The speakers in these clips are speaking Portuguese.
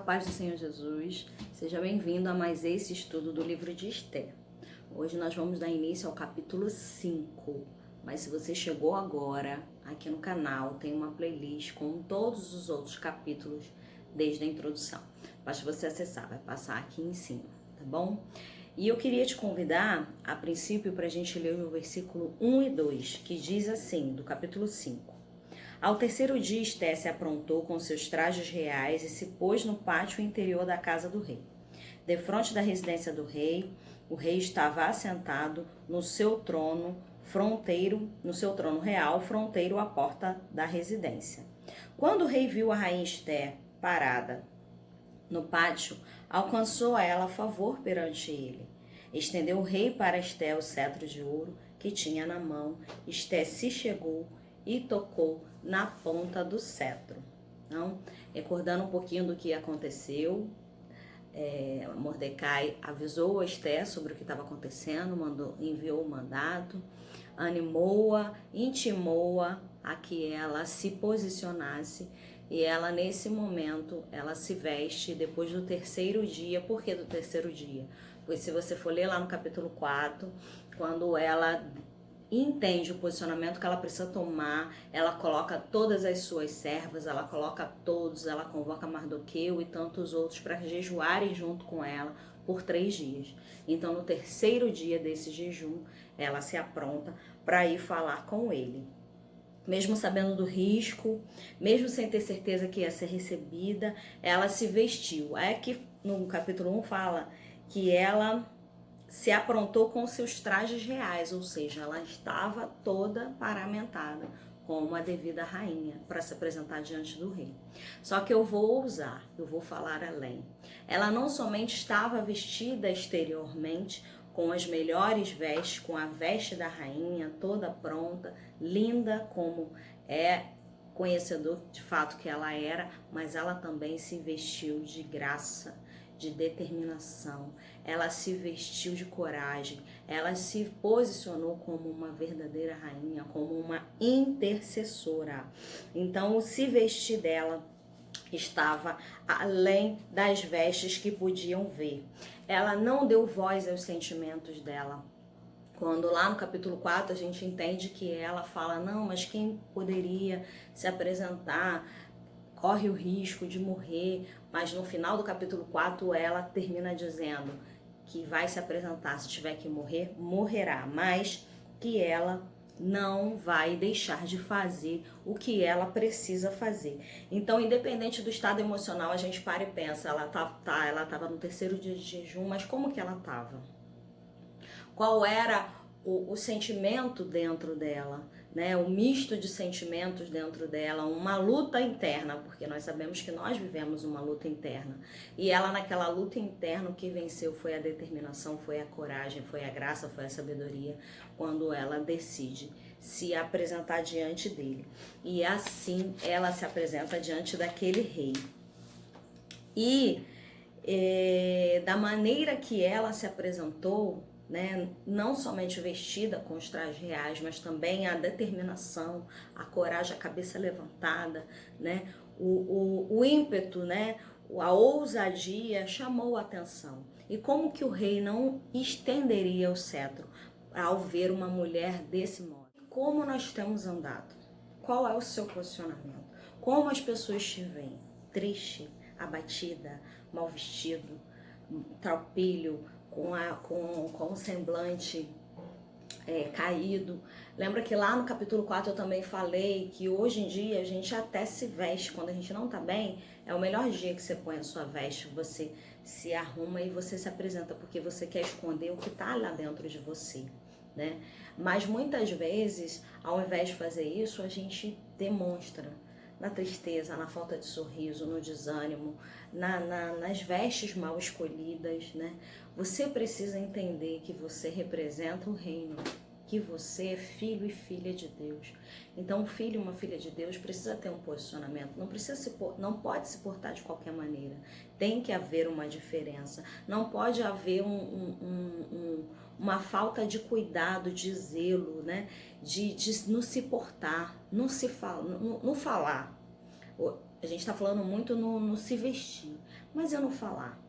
paz do Senhor Jesus. Seja bem-vindo a mais esse estudo do livro de Esther. Hoje nós vamos dar início ao capítulo 5. Mas se você chegou agora, aqui no canal tem uma playlist com todos os outros capítulos desde a introdução. Basta você acessar, vai passar aqui em cima, tá bom? E eu queria te convidar, a princípio, para a gente ler o versículo 1 e 2, que diz assim, do capítulo 5. Ao terceiro dia, Esther se aprontou com seus trajes reais e se pôs no pátio interior da casa do rei. Defronte da residência do rei, o rei estava assentado no seu trono real, fronteiro à porta da residência. Quando o rei viu a rainha Esther parada no pátio, alcançou a ela favor perante ele. Estendeu o rei para Esther o cetro de ouro que tinha na mão. Esther se chegou e tocou na ponta do cetro. Então, recordando um pouquinho do que aconteceu, Mordecai avisou a Esther sobre o que estava acontecendo, enviou o mandato, animou-a, intimou-a a que ela se posicionasse, e ela nesse momento, ela se veste depois do terceiro dia. Por que do terceiro dia? Porque se você for ler lá no capítulo 4, quando ela entende o posicionamento que ela precisa tomar, ela coloca todas as suas servas, ela coloca todos, ela convoca Mardoqueu e tantos outros para jejuarem junto com ela por 3 dias. Então, no terceiro dia desse jejum, ela se apronta para ir falar com ele. Mesmo sabendo do risco, mesmo sem ter certeza que ia ser recebida, ela se vestiu. É que no capítulo 1 fala que ela se aprontou com seus trajes reais, ou seja, ela estava toda paramentada como uma devida rainha para se apresentar diante do rei. Só que eu vou falar além. Ela não somente estava vestida exteriormente com as melhores vestes, com a veste da rainha toda pronta, linda como é conhecedor de fato que ela era, mas ela também se vestiu de graça, de determinação, ela se vestiu de coragem, ela se posicionou como uma verdadeira rainha, como uma intercessora. Então, o se vestir dela estava além das vestes que podiam ver. Ela não deu voz aos sentimentos dela. Quando lá no capítulo 4 a gente entende que ela fala, não, mas quem poderia se apresentar corre o risco de morrer, mas no final do capítulo 4 ela termina dizendo que vai se apresentar, se tiver que morrer, morrerá, mas que ela não vai deixar de fazer o que ela precisa fazer. Então, independente do estado emocional, a gente para e pensa, ela estava no terceiro dia de jejum, mas como que ela estava? Qual era o sentimento dentro dela, né? O misto de sentimentos dentro dela, uma luta interna, porque nós sabemos que nós vivemos uma luta interna. E ela naquela luta interna, o que venceu foi a determinação, foi a coragem, foi a graça, foi a sabedoria, quando ela decide se apresentar diante dele. E assim ela se apresenta diante daquele rei. E da maneira que ela se apresentou, né, não somente vestida com os trajes reais, mas também a determinação, a coragem, a cabeça levantada, né, o ímpeto, né, a ousadia chamou a atenção. E como que o rei não estenderia o cetro ao ver uma mulher desse modo? Como nós temos andado? Qual é o seu posicionamento? Como as pessoas te veem? Triste, abatida, mal vestido, trapilho, com o semblante caído. Lembra que lá no capítulo 4 eu também falei que hoje em dia a gente até se veste, quando a gente não tá bem, é o melhor dia que você põe a sua veste, você se arruma e você se apresenta, porque você quer esconder o que tá lá dentro de você, né? Mas muitas vezes, ao invés de fazer isso, a gente demonstra na tristeza, na falta de sorriso, no desânimo, nas vestes mal escolhidas, né? Você precisa entender que você representa o reino, que você é filho e filha de Deus. Então, um filho e uma filha de Deus precisa ter um posicionamento, não pode se portar de qualquer maneira. Tem que haver uma diferença. Não pode haver uma falta de cuidado, de zelo, né? De não se portar, não falar. A gente está falando muito no se vestir, mas eu não falar.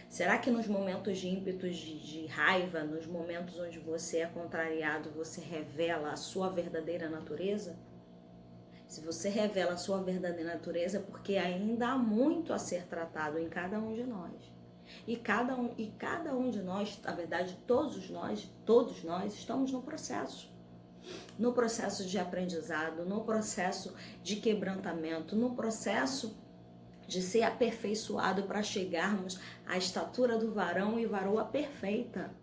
Será que nos momentos de ímpetos de raiva, nos momentos onde você é contrariado, você revela a sua verdadeira natureza? Se você revela a sua verdadeira natureza, é porque ainda há muito a ser tratado em cada um de nós. E cada um de nós, na verdade, todos nós estamos no processo de aprendizado, no processo de quebrantamento, no processo de ser aperfeiçoado para chegarmos à estatura do varão e varoa perfeita.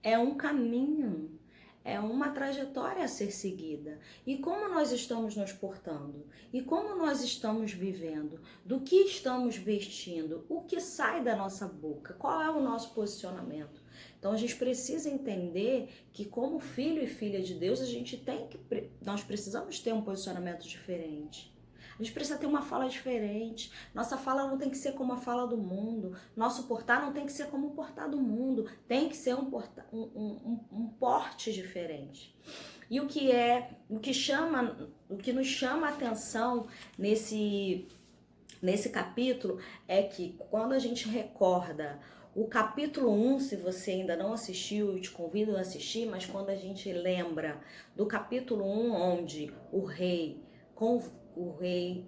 É um caminho, é uma trajetória a ser seguida. E como nós estamos nos portando? E como nós estamos vivendo? Do que estamos vestindo? O que sai da nossa boca? Qual é o nosso posicionamento? Então a gente precisa entender que como filho e filha de Deus, nós precisamos ter um posicionamento diferente. A gente precisa ter uma fala diferente. Nossa fala não tem que ser como a fala do mundo. Nosso portar não tem que ser como o portar do mundo. Tem que ser um porte diferente. E o que nos chama a atenção nesse capítulo é que quando a gente recorda o capítulo 1, se você ainda não assistiu, eu te convido a assistir, mas quando a gente lembra do capítulo 1, onde o rei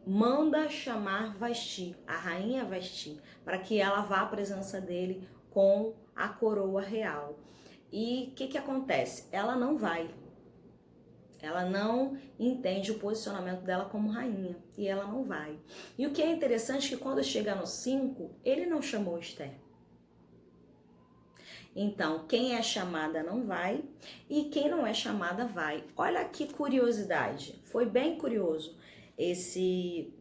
manda chamar Vasti, a rainha Vasti, para que ela vá à presença dele com a coroa real. E o que acontece? Ela não vai. Ela não entende o posicionamento dela como rainha. E ela não vai. E o que é interessante é que quando chega no 5, ele não chamou Esther. Então, quem é chamada não vai e quem não é chamada vai. Olha que curiosidade. Foi bem curioso esse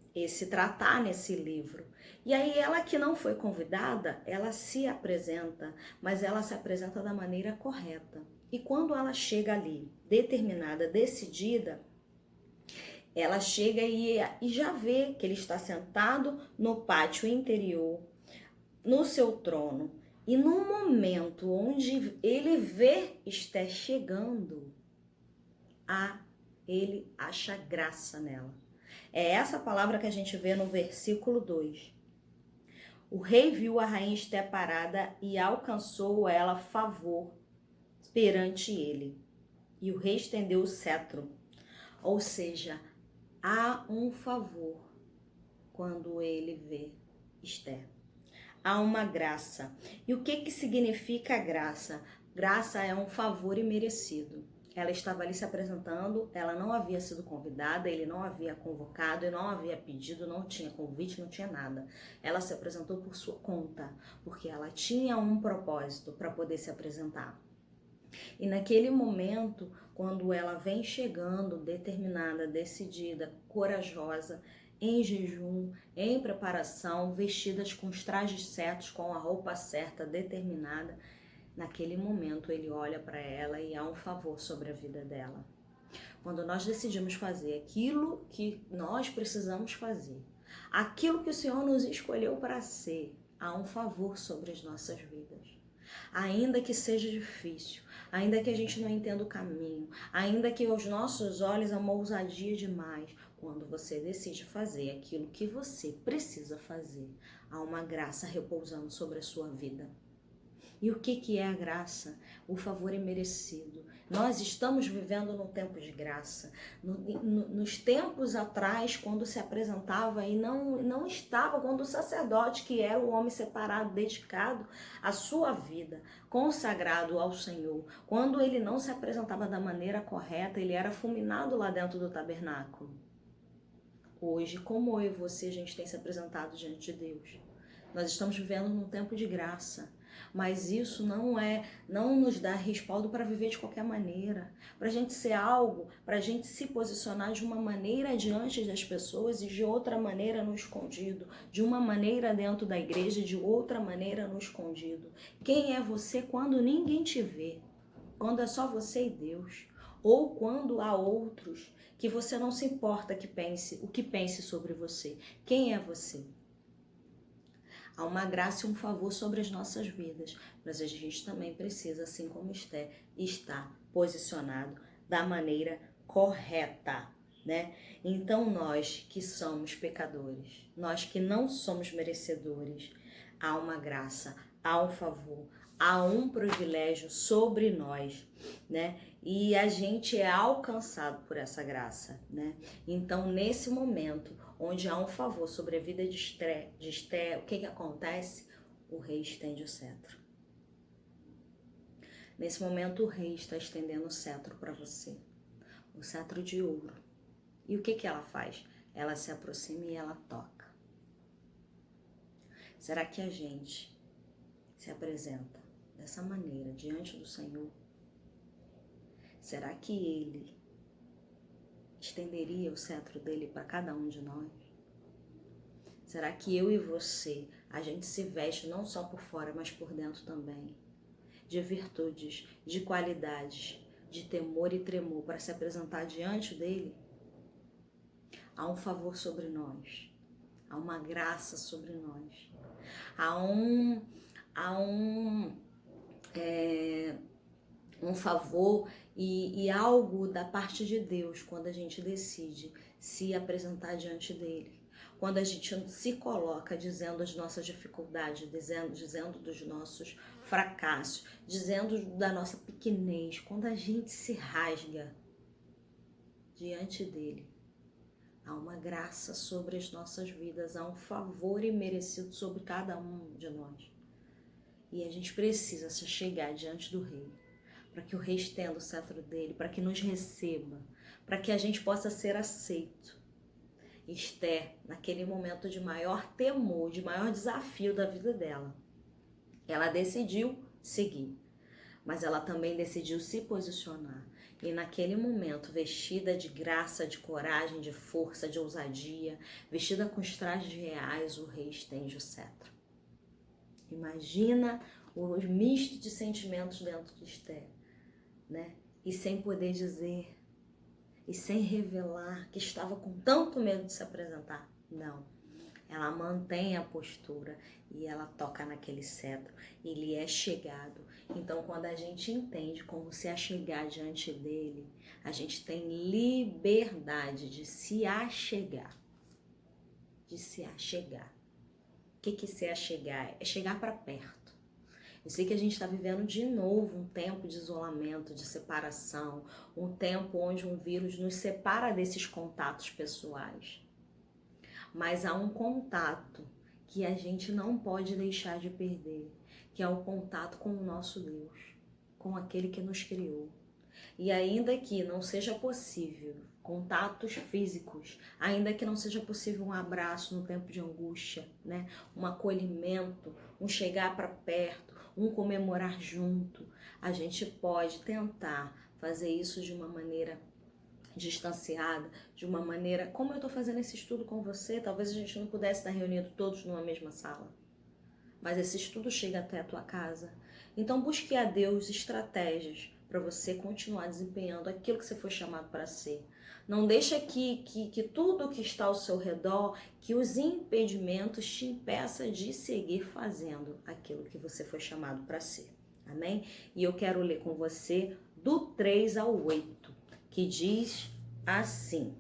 tratar nesse livro. E aí ela que não foi convidada, ela se apresenta, mas ela se apresenta da maneira correta. E quando ela chega ali, determinada, decidida, ela chega e já vê que ele está sentado no pátio interior, no seu trono. E no momento onde ele vê Esther chegando, ele acha graça nela. É essa palavra que a gente vê no versículo 2. O rei viu a rainha Esther parada e alcançou ela favor perante ele. E o rei estendeu o cetro. Ou seja, há um favor quando ele vê Esther. Há uma graça. E o que significa graça? Graça é um favor imerecido. Ela estava ali se apresentando, ela não havia sido convidada, ele não havia convocado, ele não havia pedido, não tinha convite, não tinha nada. Ela se apresentou por sua conta, porque ela tinha um propósito para poder se apresentar. E naquele momento, quando ela vem chegando, determinada, decidida, corajosa, em jejum, em preparação, vestidas com os trajes certos, com a roupa certa, determinada, naquele momento ele olha para ela e há um favor sobre a vida dela. Quando nós decidimos fazer aquilo que nós precisamos fazer, aquilo que o Senhor nos escolheu para ser, há um favor sobre as nossas vidas. Ainda que seja difícil, ainda que a gente não entenda o caminho, ainda que aos nossos olhos é uma ousadia demais, quando você decide fazer aquilo que você precisa fazer, há uma graça repousando sobre a sua vida. E o que é a graça? O favor é merecido. Nós estamos vivendo num tempo de graça. Nos tempos atrás, quando se apresentava e não estava, quando o sacerdote, que era o homem separado, dedicado à sua vida, consagrado ao Senhor, quando ele não se apresentava da maneira correta, ele era fulminado lá dentro do tabernáculo. Hoje, como eu e você, a gente tem se apresentado diante de Deus. Nós estamos vivendo num tempo de graça. Mas isso não nos dá respaldo para viver de qualquer maneira. Para a gente ser algo, para a gente se posicionar de uma maneira diante das pessoas e de outra maneira no escondido. De uma maneira dentro da igreja e de outra maneira no escondido. Quem é você quando ninguém te vê? Quando é só você e Deus. Ou quando há outros que você não se importa o que pense sobre você. Quem é você? Há uma graça e um favor sobre as nossas vidas, mas a gente também precisa, assim como Esther, estar posicionado da maneira correta. né? Então nós que somos pecadores, nós que não somos merecedores, há uma graça, há um favor, há um privilégio sobre nós, né? E a gente é alcançado por essa graça, né? Então, nesse momento, onde há um favor sobre a vida de Esté, o que acontece? O rei estende o cetro. Nesse momento, o rei está estendendo o cetro para você, o cetro de ouro. E o que ela faz? Ela se aproxima e ela toca. Será que a gente se apresenta dessa maneira diante do Senhor? Será que Ele estenderia o cetro dele para cada um de nós? Será que eu e você, a gente se veste não só por fora, mas por dentro também, de virtudes, de qualidades, de temor e tremor para se apresentar diante dele? Há um favor sobre nós, há uma graça sobre nós, há um favor e algo da parte de Deus quando a gente decide se apresentar diante dele. Quando a gente se coloca dizendo as nossas dificuldades, dizendo dos nossos fracassos, dizendo da nossa pequenez, quando a gente se rasga diante dele, há uma graça sobre as nossas vidas, há um favor imerecido sobre cada um de nós. E a gente precisa se chegar diante do rei, para que o rei estenda o cetro dele, para que nos receba, para que a gente possa ser aceito. Esther, naquele momento de maior temor, de maior desafio da vida dela, ela decidiu seguir, mas ela também decidiu se posicionar. E naquele momento, vestida de graça, de coragem, de força, de ousadia, vestida com os trajes reais, o rei estende o cetro. Imagina o misto de sentimentos dentro de Esther, né? E sem poder dizer, e sem revelar que estava com tanto medo de se apresentar. Não, ela mantém a postura e ela toca naquele cetro, ele é chegado. Então, quando a gente entende como se achegar diante dele, a gente tem liberdade de se achegar. De se achegar. O que é se achegar? É chegar para perto. Eu sei que a gente está vivendo de novo um tempo de isolamento, de separação, um tempo onde um vírus nos separa desses contatos pessoais. Mas há um contato que a gente não pode deixar de perder, que é o contato com o nosso Deus, com aquele que nos criou. E ainda que não seja possível contatos físicos, ainda que não seja possível um abraço no tempo de angústia, né? Um acolhimento, um chegar para perto, um comemorar junto, a gente pode tentar fazer isso de uma maneira distanciada, de uma maneira, como eu estou fazendo esse estudo com você, talvez a gente não pudesse estar reunido todos numa mesma sala, mas esse estudo chega até a tua casa. Então busque a Deus estratégias para você continuar desempenhando aquilo que você foi chamado para ser. Não deixa que tudo que está ao seu redor, que os impedimentos te impeça de seguir fazendo aquilo que você foi chamado para ser. Amém? E eu quero ler com você do 3 ao 8, que diz assim: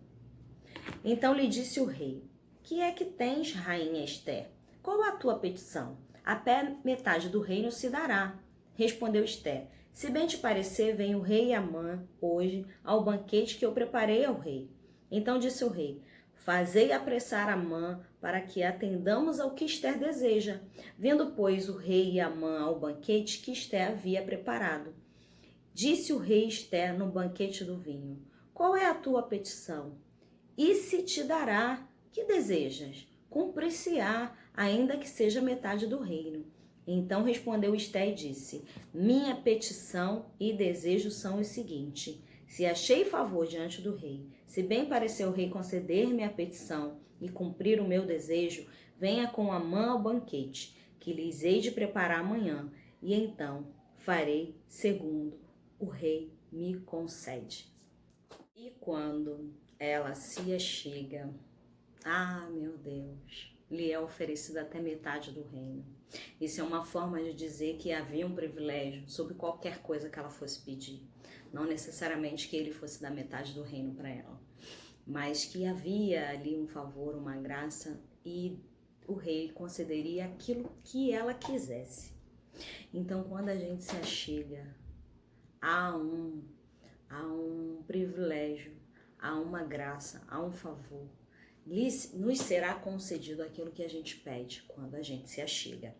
Então lhe disse o rei: Que é que tens, rainha Esther? Qual a tua petição? Até metade do reino se dará. Respondeu Esther: Se bem te parecer, vem o rei Amã hoje ao banquete que eu preparei ao rei. Então disse o rei: Fazei apressar Amã para que atendamos ao que Esther deseja. Vindo, pois, o rei Amã ao banquete que Esther havia preparado. Disse o rei Esther no banquete do vinho: Qual é a tua petição? E se te dará, que desejas? Cumprir-se-á, ainda que seja metade do reino. Então respondeu Esther e disse: Minha petição e desejo são os seguintes: se achei favor diante do rei, se bem pareceu o rei conceder-me a petição e cumprir o meu desejo, venha com Amã ao banquete, que lhes hei de preparar amanhã, e então farei segundo o rei me concede. E quando ela se achega, meu Deus, lhe é oferecida até metade do reino. Isso é uma forma de dizer que havia um privilégio sobre qualquer coisa que ela fosse pedir. Não necessariamente que ele fosse dar metade do reino para ela. mas que havia ali um favor, uma graça, e o rei concederia aquilo que ela quisesse. Então, quando a gente se achega a um privilégio, a uma graça, a um favor, nos será concedido aquilo que a gente pede quando a gente se achega.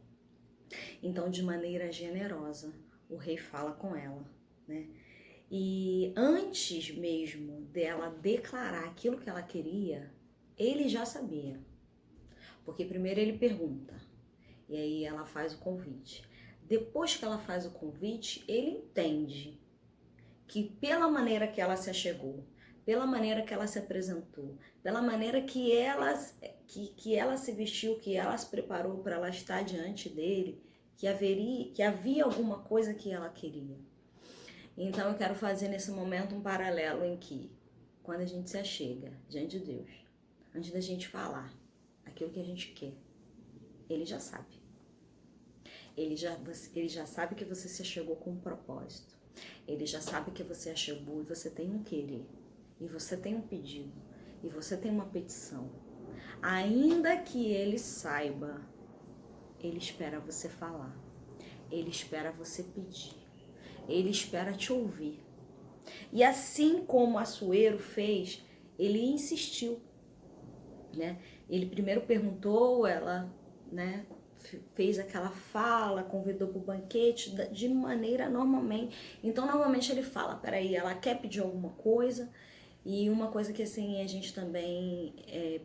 Então, de maneira generosa, o rei fala com ela, né? E antes mesmo dela declarar aquilo que ela queria, ele já sabia. Porque primeiro ele pergunta, e aí ela faz o convite. Depois que ela faz o convite, ele entende que pela maneira que ela se achegou, pela maneira que ela se apresentou, pela maneira que ela se vestiu, que ela se preparou para ela estar diante dele, que havia alguma coisa que ela queria. Então eu quero fazer nesse momento um paralelo em que, quando a gente se achega diante de Deus, antes da gente falar aquilo que a gente quer, ele já sabe. Ele já sabe que você se achegou com um propósito. Ele já sabe que você achegou e você tem um querer. E você tem um pedido. E você tem uma petição. Ainda que ele saiba, ele espera você falar. Ele espera você pedir. Ele espera te ouvir. E assim como Assuero fez, ele insistiu, né? Ele primeiro perguntou, ela, né, fez aquela fala, convidou para o banquete de maneira normalmente. Então, normalmente ele fala, peraí, ela quer pedir alguma coisa. E uma coisa que assim a gente também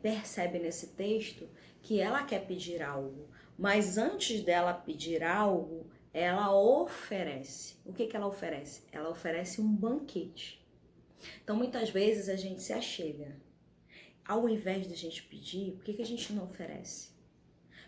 percebe nesse texto, que ela quer pedir algo. Mas antes dela pedir algo, ela oferece. O que ela oferece? Ela oferece um banquete. Então, muitas vezes a gente se achega. Ao invés de a gente pedir, por que a gente não oferece?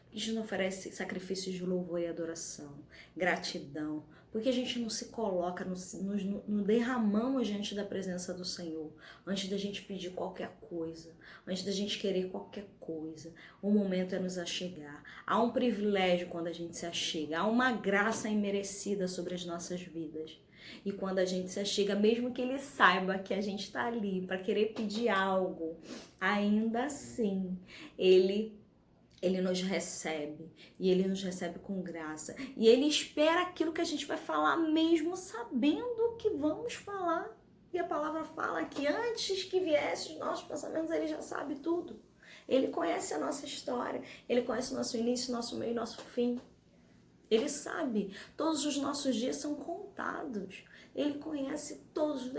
Por que a gente não oferece sacrifícios de louvor e adoração, gratidão? Por que a gente não se coloca, não derramamos diante da presença do Senhor, antes da gente pedir qualquer coisa, antes da gente querer qualquer coisa? O momento é nos achegar. Há um privilégio quando a gente se achega, há uma graça imerecida sobre as nossas vidas. E quando a gente se achega, mesmo que ele saiba que a gente está ali para querer pedir algo, ainda assim, ele nos recebe, e ele nos recebe com graça, e ele espera aquilo que a gente vai falar, mesmo sabendo que vamos falar. E a palavra fala que antes que viesse os nossos pensamentos, ele já sabe tudo. Ele conhece a nossa história, ele conhece o nosso início, nosso meio e nosso fim. Ele sabe, todos os nossos dias são contados. Ele conhece todos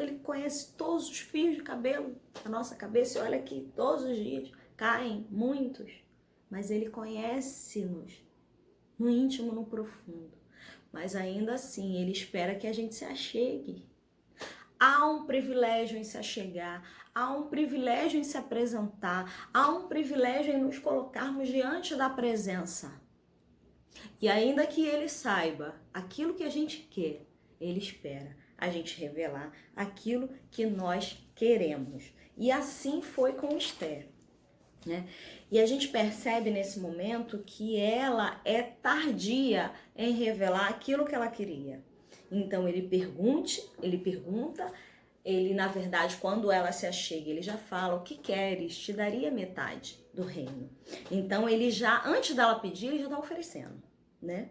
os fios de cabelo da nossa cabeça. E olha que todos os dias caem muitos. Mas ele conhece-nos no íntimo, no profundo. Mas ainda assim, ele espera que a gente se achegue. Há um privilégio em se achegar, há um privilégio em se apresentar, há um privilégio em nos colocarmos diante da presença. E ainda que ele saiba aquilo que a gente quer, ele espera a gente revelar aquilo que nós queremos. E assim foi com Esther, né? E a gente percebe nesse momento que ela é tardia em revelar aquilo que ela queria. Então ele pergunta, ele na verdade quando ela se achega, ele já fala: o que queres? Te daria metade do reino. Então ele já, antes dela pedir, ele já está oferecendo, né?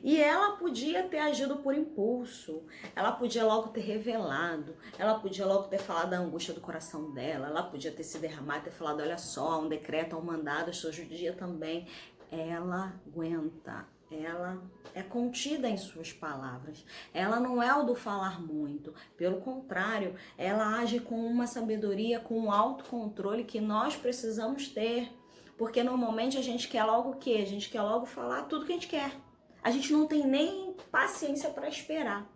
E ela podia ter agido por impulso, ela podia logo ter revelado, ela podia logo ter falado da angústia do coração dela, ela podia ter se derramado, ter falado: olha só, há um decreto, há um mandado, eu sou judia também. Ela aguenta, ela é contida em suas palavras, ela não é o do falar muito, pelo contrário, ela age com uma sabedoria, com um autocontrole que nós precisamos ter. Porque normalmente a gente quer logo o quê? A gente quer logo falar tudo que a gente quer. A gente não tem nem paciência para esperar.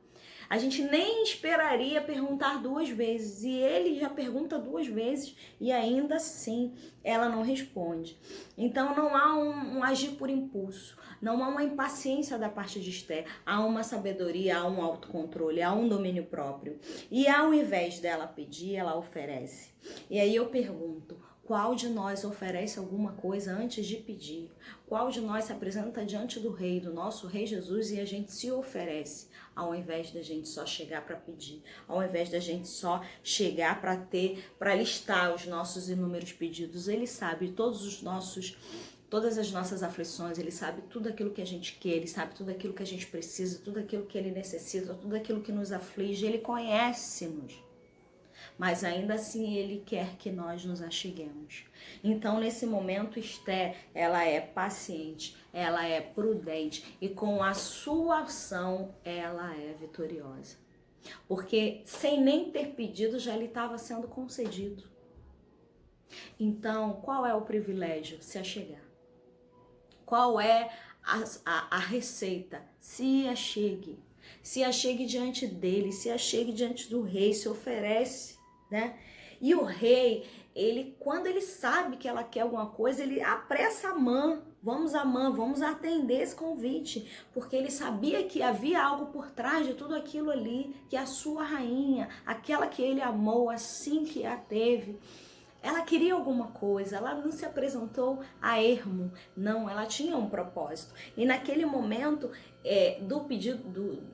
A gente nem esperaria perguntar 2 vezes. E ele já pergunta 2 vezes e ainda assim ela não responde. Então não há um agir por impulso. Não há uma impaciência da parte de Esther. Há uma sabedoria, há um autocontrole, há um domínio próprio. E ao invés dela pedir, ela oferece. E aí eu pergunto: Qual de nós oferece alguma coisa antes de pedir? Qual de nós se apresenta diante do Rei, do nosso Rei Jesus, e a gente se oferece, ao invés da gente só chegar para pedir, ao invés da gente só chegar para listar os nossos inúmeros pedidos? Ele sabe todas as nossas aflições, Ele sabe tudo aquilo que a gente quer, Ele sabe tudo aquilo que a gente precisa, tudo aquilo que Ele necessita, tudo aquilo que nos aflige, Ele conhece-nos. Mas ainda assim Ele quer que nós nos acheguemos. Então, nesse momento, Esther, ela é paciente, ela é prudente e com a sua ação, ela é vitoriosa. Porque sem nem ter pedido, já lhe estava sendo concedido. Então, qual é o privilégio? Se achegar. Qual é a receita? Se achegue. Se achegue diante dele, se achegue diante do rei, se oferece, né? E o rei, quando ele sabe que ela quer alguma coisa, ele apressa Amã, vamos atender esse convite, porque ele sabia que havia algo por trás de tudo aquilo ali, que a sua rainha, aquela que ele amou assim que a teve, ela queria alguma coisa, ela não se apresentou a ermo, não, ela tinha um propósito. E naquele momento do pedido,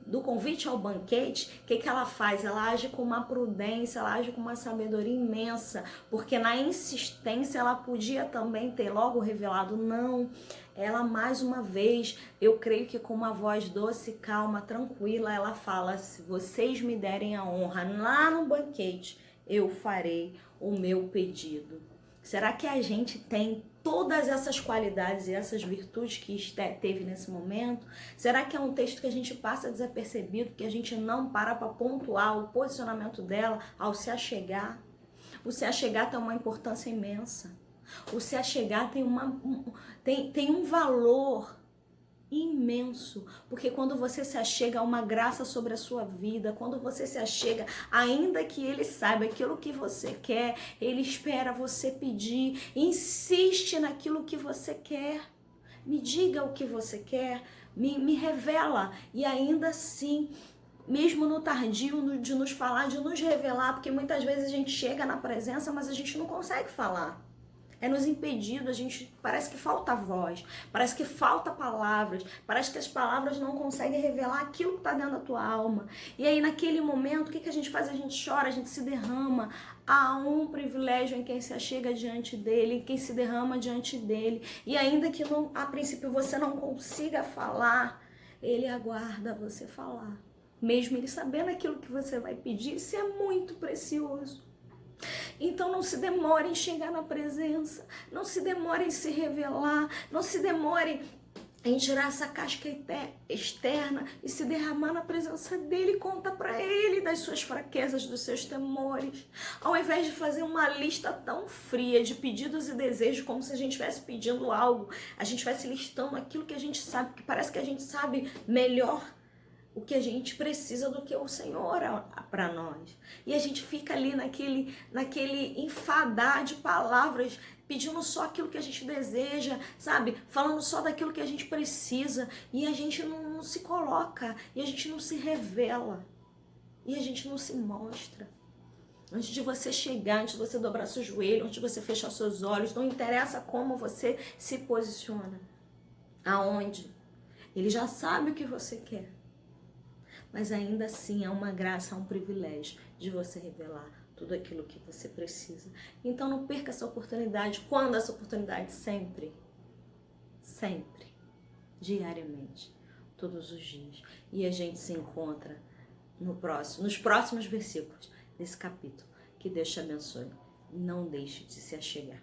do convite ao banquete, o que ela faz? Ela age com uma prudência, ela age com uma sabedoria imensa, porque na insistência ela podia também ter logo revelado, não. Ela mais uma vez, eu creio que com uma voz doce, calma, tranquila, ela fala: se vocês me derem a honra lá no banquete, eu farei o meu pedido. Será que a gente tem todas essas qualidades e essas virtudes que Esther teve nesse momento? Será que é um texto que a gente passa desapercebido, que a gente não para pontuar o posicionamento dela ao se achegar? O se achegar tem uma importância imensa. O se achegar tem um valor imenso, porque quando você se achega, há uma graça sobre a sua vida. Quando você se achega, ainda que ele saiba aquilo que você quer, ele espera você pedir, insiste naquilo que você quer. Me diga o que você quer, me revela. E ainda assim, mesmo no tardio de nos falar, de nos revelar, porque muitas vezes a gente chega na presença, mas a gente não consegue falar. É nos impedido, a gente parece que falta voz, parece que falta palavras, parece que as palavras não conseguem revelar aquilo que está dentro da tua alma. E aí naquele momento, o que a gente faz? A gente chora, a gente se derrama. Há um privilégio em quem se achega diante dele, em quem se derrama diante dele. E ainda que a princípio você não consiga falar, ele aguarda você falar. Mesmo ele sabendo aquilo que você vai pedir, isso é muito precioso. Então não se demore em chegar na presença, não se demore em se revelar, não se demore em tirar essa casca externa e se derramar na presença dele. Conta para ele das suas fraquezas, dos seus temores. Ao invés de fazer uma lista tão fria de pedidos e desejos, como se a gente estivesse pedindo algo, a gente estivesse listando aquilo que a gente sabe, que parece que a gente sabe melhor o que a gente precisa do que o Senhor para nós. E a gente fica ali naquele enfadar de palavras, pedindo só aquilo que a gente deseja, sabe? Falando só daquilo que a gente precisa. E a gente não se coloca, e a gente não se revela, e a gente não se mostra. Antes de você chegar, antes de você dobrar seu joelho, antes de você fechar seus olhos, não interessa como você se posiciona. Aonde? Ele já sabe o que você quer. Mas ainda assim é uma graça, é um privilégio de você revelar tudo aquilo que você precisa. Então não perca essa oportunidade. Quando essa oportunidade? Sempre. Sempre. Diariamente. Todos os dias. E a gente se encontra nos próximos versículos desse capítulo. Que Deus te abençoe. Não deixe de se achegar.